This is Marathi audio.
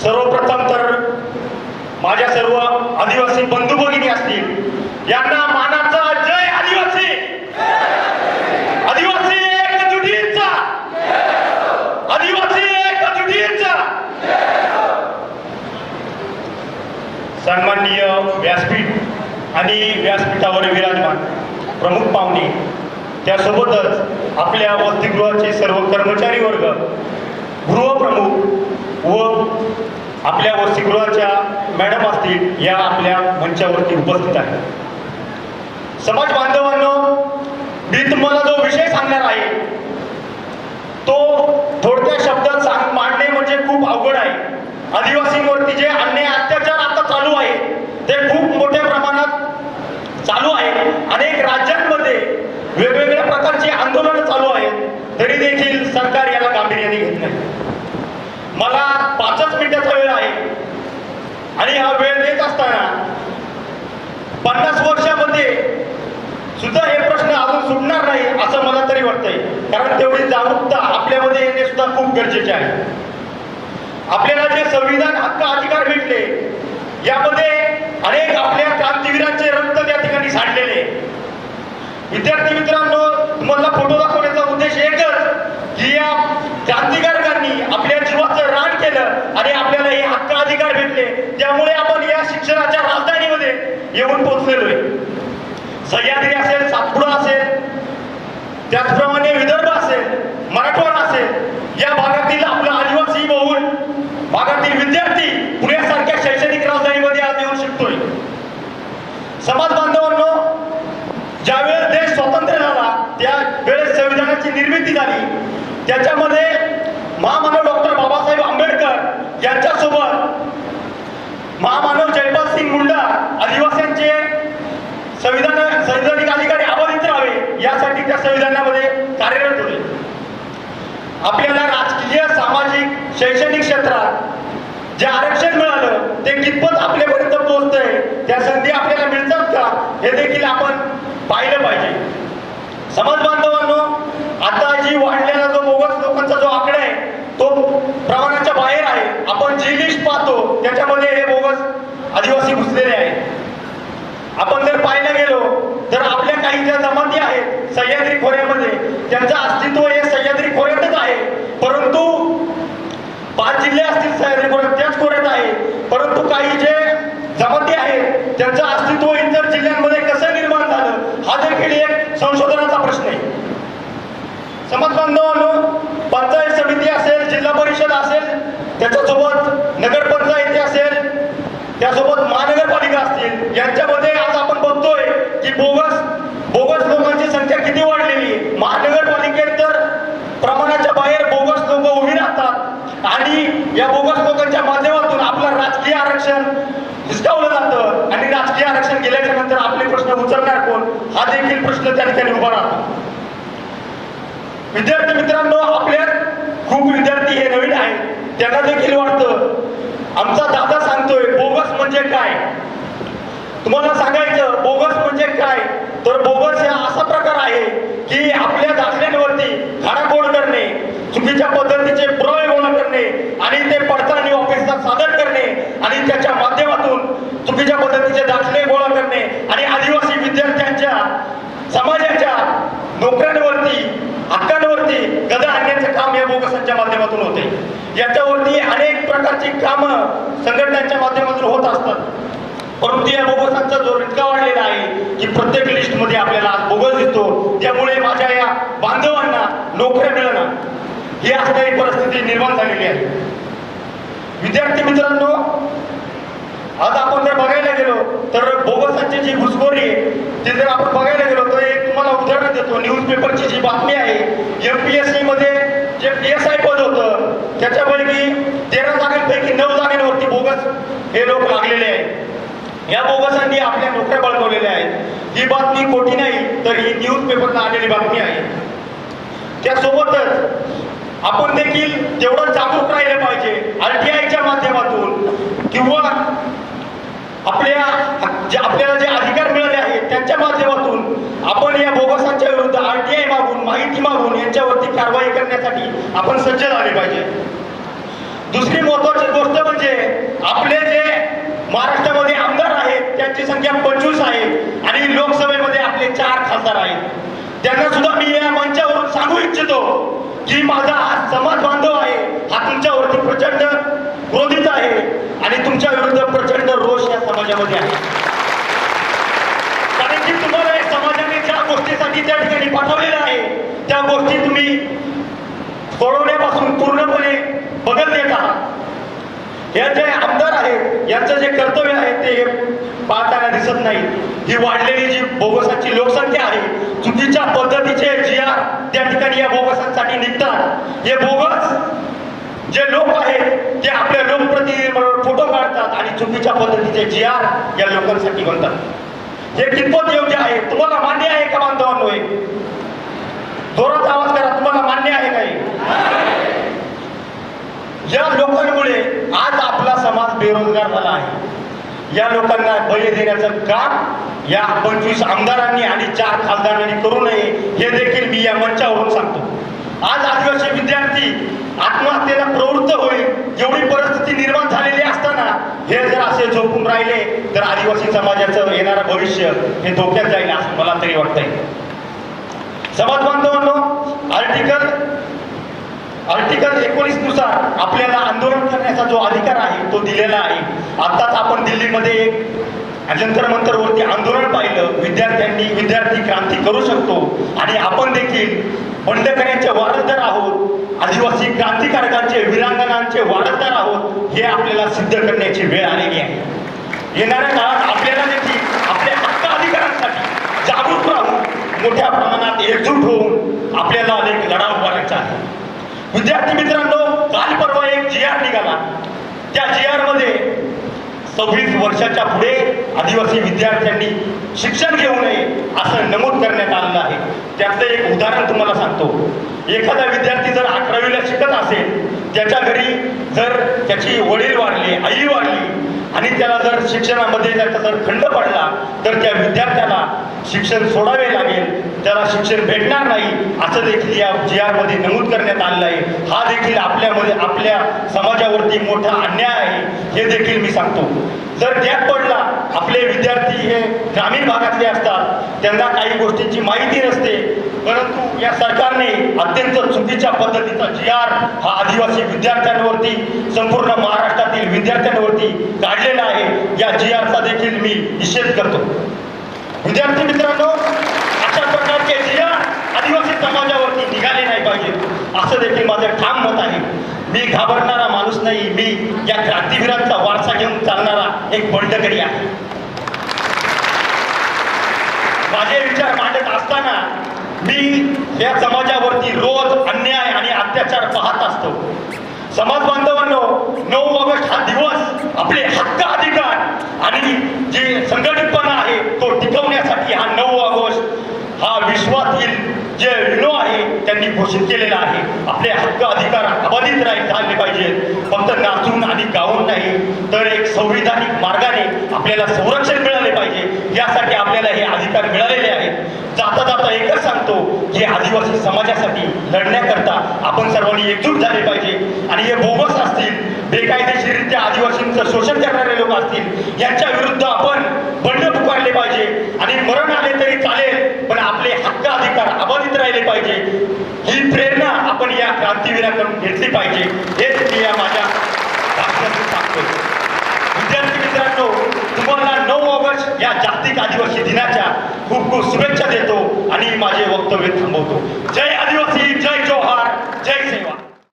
सर्वप्रथम तर माझ्या सर्व आदिवासी बंधू भगिनी असतील यांना मानाचा जय आदिवासी. आदिवासी एकजुटीचा, आदिवासी एकजुटीचा. सन्माननीय व्यासपीठ आणि व्यासपीठावर विराजमान प्रमुख पाहुणे, त्यासोबतच आपल्या वसतिगृहाचे सर्व कर्मचारी वर्ग, गृहप्रमुख व आपल्या वसतिगृहाच्या मॅडम असतील या आपल्या मंचावरती उपस्थित आहेत. समाज बांधवांनो, मी तुम्हाला जो विषय सांगणार आहे तो थोडक्या शब्दात मांडणे म्हणजे खूप अवघड आहे. आदिवासींवरती जे अन्याय अत्याचार आता चालू आहे ते खूप मोठ्या प्रमाणात चालू आहे. अनेक राज्यांमध्ये वेगवेगळ्या प्रकारची आंदोलनं चालू आहेत, तरी देखील सरकार याला गांभीर्याने घेत नाही. मला 5च मिनिटाचा वेळ आहे आणि हा वेळ देत असताना 50 वर्षामध्ये सुद्धा हे प्रश्न अजून सुटणार नाही असं मला तरी वाटतंय. कारण तेवढी जागरूकता आपल्यामध्ये येणे सुद्धा खूप गरजेचे आहे. आपल्याला जे संविधान हक्क अधिकार भेटले यामध्ये अनेक आपल्या क्रांतीवीरांचे रक्त त्या ठिकाणी सांडलेले. विद्यार्थी मित्रांनो, तुम्हाला फोटो दाखवण्याचा उद्देश एकच की या क्रांतिकारकांनी आपल्या जीवाचं रान केलं आणि आपल्याला हे हक्क अधिकार भेटले, त्यामुळे आपण या शिक्षणाच्या राजधानीमध्ये येऊन पोहोचलेलोय. सह्याद्री असेल, सातपुडा असेल, त्याचप्रमाणे विदर्भ असेल, मराठवाडा असेल, या भागातील आपला आदिवासी बहुल भागातील विद्यार्थी पुण्यासारख्या शैक्षणिक राजधानीमध्ये आज येऊन शिकतोय. समाज बांधवांनो, ज्यावेळेस देश स्वतंत्र झाला त्या वेळेस संविधानाची निर्मिती झाली. त्याच्यामध्ये महामानव डॉक्टर बाबासाहेब आंबेडकर यांच्यासोबत महामानव जयपाल सिंग मुंडा आदिवासींचे संविधानिक अधिकारी अबाधित राहावे यासाठी त्या संविधानामध्ये कार्यरत होते. आपल्याला राजकीय, सामाजिक, शैक्षणिक क्षेत्रात जे आरक्षण मिळालं ते कितपत आपल्यापर्यंत पोहोचतंय, त्या संधी आपल्याला मिळतात का हे देखील आपण पाहिलं पाहिजे. समाज बांधवांनो, आता जी वाढलेला जो बोगस लोकांचा जो आकडा आहे तो प्रमाणाच्या बाहेर आहे. आपण जी लिस्ट पाहतो त्याच्यामध्ये हे बोगस आदिवासी घुसलेले आहेत. आपण जर पाहायला गेलो तर आपल्या काही ज्या जमाती आहेत सह्याद्री खोऱ्यामध्ये, त्यांचं अस्तित्व हे सह्याद्री खोऱ्यातच आहे. परंतु 5 जिल्हे असतील सह्याद्री खोऱ्यात, त्याच खोऱ्यात आहे. परंतु काही जे जमाती आहेत त्यांचं अस्तित्व इतर जिल्ह्यांमध्ये कसं निर्माण झालं हा देखील एक संशोधनाचा प्रश्न आहे. समाज बांधवांनो, पंचायत समिती असेल, जिल्हा परिषद असेल, त्याच्यासोबत नगरपंचायती असेल, त्यासोबत महानगरपालिका असतील, यांच्यामध्ये आज आपण बघतोय की बोगस लोकांची संख्या किती वाढलेली आहे. महानगरपालिकेत तर प्रमाणाच्या बाहेर बोगस लोक उभी राहतात आणि या बोगस लोकांच्या माध्यमातून आपलं राजकीय आरक्षण हिसकावलं जातं आणि राजकीय आरक्षण गेल्याच्या नंतर आपले प्रश्न उचलणार कोण हा देखील प्रश्न त्या ठिकाणी उभा राहतो. विद्यार्थी मित्रांनो, आपल्यात खूप विद्यार्थी हे नवीन आहेत, त्यांना देखील वाटतं आमचा दादा सांगतोय बोगस म्हणजे काय. तुम्हाला सांगायचं बोगस म्हणजे काय तर बोगस हा असा प्रकार आहे की आपल्या दाखल्यांवरती खाडाखोड करणे, चुकीच्या पद्धतीचे पुरावे गोळा करणे आणि ते पडताळणी ऑफिसला सादर करणे आणि त्याच्या माध्यमातून चुकीच्या पद्धतीचे दाखले गोळा करणे आणि आदिवासी विद्यार्थ्यांच्या समाजाच्या नोकऱ्यांवरती, हक्कांवरती गदा आणण्याचं काम या बोगसांच्या माध्यमातून होते. याच्यावरती अनेक प्रकारची कामं संघटनांच्या माध्यमातून होत असतात. परंतु या बोगसांचा जोर इतका वाढलेला आहे की प्रत्येक लिस्टमध्ये आपल्याला बोगस दिसतो. त्यामुळे माझ्या या बांधवांना नोकऱ्या मिळणार ही असणारी परिस्थिती निर्माण झालेली आहे. विद्यार्थी मित्रांनो, आज आपण जर बघायला गेलो तर बोगसांची जी घुसखोरी आहे ते जर आपण बघायला गेलो तर एक तुम्हाला उदाहरण देतो. न्यूजपेपरची जी बातमी आहे, MPSC मध्ये जे PSI पद होतं त्याच्यापैकी 13 जागांपैकी 9 जागांवरती बोगस हे लोक लागलेले आहेत. या बोगसांनी आपल्या नोकऱ्या बळकावलेल्या आहेत. ही बातमी खोटी नाही तर ही न्यूजपेपरला आलेली बातमी आहे. त्यासोबतच आपण देखील तेवढं जागरूक राहिलं पाहिजे. RTIच्या माध्यमातून किंवा आपल्याला जे अधिकार मिळाले आहेत त्यांच्या माध्यमातून आपण या बोगसांच्या विरुद्ध करण्यासाठी आपण सज्ज झाले पाहिजे. दुसरी महत्वाची गोष्ट म्हणजे आपले जे महाराष्ट्रामध्ये आमदार आहेत त्यांची संख्या 25 आहे आणि लोकसभेमध्ये आपले 4 खासदार आहेत. त्यांना सुद्धा मी या मंचावरून सांगू इच्छितो की माझा हा समाज बांधव आहे, हा तुमच्यावरती प्रचंड क्रोधित आहे आणि तुमच्या विरुद्ध प्रचंड रोष या समाजामध्ये आहे. कारण की तुम्हाला या समाजाने ज्या गोष्टीसाठी त्या ठिकाणी पाठवलेलं आहे त्या गोष्टी तुम्ही सोडवण्यापासून पूर्णपणे बदल देत आहात. हे जे आमदार आहेत यांचं जे कर्तव्य आहे ते पाहताना दिसत नाही. ही वाढलेली जी बोगसांची लोकसंख्या आहे, चुकीच्या पद्धतीचे GR त्या ठिकाणी या बोगसांसाठी निघतात. हे बोगस जे लोक आहेत ते आपल्या लोकप्रतिनिधींबरोबर फोटो काढतात आणि चुकीच्या पद्धतीचे GR या लोकांसाठी बनतात. हे कितपत योग्य आहे? तुम्हाला मान्य आहे का बांधवांनो? जोरात आवाज करा, तुम्हाला मान्य आहे काही? या लोकांमुळे आज आपला समाज बेरोजगार झाला आहे. या लोकांना बळी देण्याचं काम या 25 आमदारांनी आणि 4 खासदारांनी करू नये हे देखील मी या मंचावरून सांगतो. आज आदिवासी विद्यार्थी आत्महत्येला प्रवृत्त होईल एवढी परिस्थिती निर्माण झालेली असताना हे जर असे झोपून राहिले तर आदिवासी समाजाचं येणारं भविष्य हे धोक्यात जाईल असं मला तरी वाटतंय. समाज बांधवांनो, आर्टिकल 19 नुसार आपल्याला आंदोलन करण्याचा जो अधिकार आहे तो दिलेला आहे. आताच आपण दिल्लीमध्ये एक जंतर मंतरवरती आंदोलन पाहिलं. विद्यार्थी क्रांती करू शकतो आणि आपण देखील बंडखोरांचे वारसदार आहोत, आदिवासी क्रांतिकारकांचे वीरांगनांचे वारसदार आहोत हे आपल्याला सिद्ध करण्याची वेळ आलेली आहे. येणाऱ्या काळात आपल्याला देखील आपल्या हक्क अधिकारांसाठी जागरूक राहून मोठ्या प्रमाणात एकजूट होऊन आपल्याला अनेक लढा उभारायचा आहे. विद्यार्थी मित्रांनो, काल परवा एक GR निघाला. त्या GR मध्ये 26 वर्षाच्या पुढे आदिवासी विद्यार्थ्यांनी शिक्षण घेऊ नये असं नमूद करण्यात आलेलं आहे. त्याचं एक उदाहरण तुम्हाला सांगतो. एखादा विद्यार्थी जर 11वीला शिकत असेल, त्याच्या घरी जर त्याची वडील वारले, आई वारली आणि त्याला जर शिक्षणामध्ये त्याचा जर खंड पडला तर त्या विद्यार्थ्याला शिक्षण सोडावे लागेल, त्याला शिक्षण भेटणार नाही असं देखील या GR मध्ये नमूद करण्यात आलेलं आहे. हा देखील आपल्या समाजावरती मोठा अन्याय आहे हे देखील मी सांगतो. जर गॅप पडला, आपले विद्यार्थी हे ग्रामीण भागातले असतात, त्यांना काही गोष्टींची माहिती नसते, परंतु या सरकारने अत्यंत चुकीच्या पद्धतीचा GR हा आदिवासी विद्यार्थ्यांवरती, संपूर्ण महाराष्ट्रातील विद्यार्थ्यांवरती काढलेला आहे. या GRचा देखील मी निषेध करतो. विद्यार्थी मित्रांनो, अशा प्रकारचे GR आदिवासी समाजावरती निघाले नाही पाहिजे असं देखील माझं ठाम मत आहे. मी घाबरणारा माणूस नाही, मी या क्रांतिवीरांचा वारसा घेऊन चालणारा एक बंडखोरी आहे. माझे विचार मांडत असताना मी या समाजावरती रोज अन्याय आणि अत्याचार पाहत असतो. समाज बांधवांनो, 9 ऑगस्ट हा दिवस आपले हक्क अधिकार आणि जे संघटितपणा आहे तो टिकवण्यासाठी हा 9 ऑगस्ट हा विश्वातील जे विनो आहे त्यांनी घोषित केलेला आहे. आपले हक्क अधिकार अबाधित झाले पाहिजेत. फक्त नाचून आणि गाऊन नाही तर एक संविधानिक मार्गाने आपल्याला संरक्षण मिळाले पाहिजे. यासाठी आपल्याला हे अधिकार मिळालेले आहेत. जाता जाता एकच सांगतो की आदिवासी समाजासाठी लढण्याकरता आपण सर्वांनी एकजूट झाले पाहिजे आणि हे बोगस असतील, बेकायदेशीररित्या आदिवासींचं शोषण करणारे लोक असतील, यांच्या विरुद्ध आपण बंड पुकारले पाहिजे आणि मरण आले तरी चालेल पण आपले हक्क अधिकार अबाधित राहिले पाहिजे. ही प्रेरणा आपण या क्रांतिवीराकडून घेतली पाहिजे हेच मी या माझ्या भाषणातून सांगतो. विद्यार्थी मित्रांनो, तुम्हाला 9 ऑगस्ट या जागतिक आदिवासी दिनाच्या खूप खूप शुभेच्छा देतो आणि माझे वक्तव्य थांबवतो. जय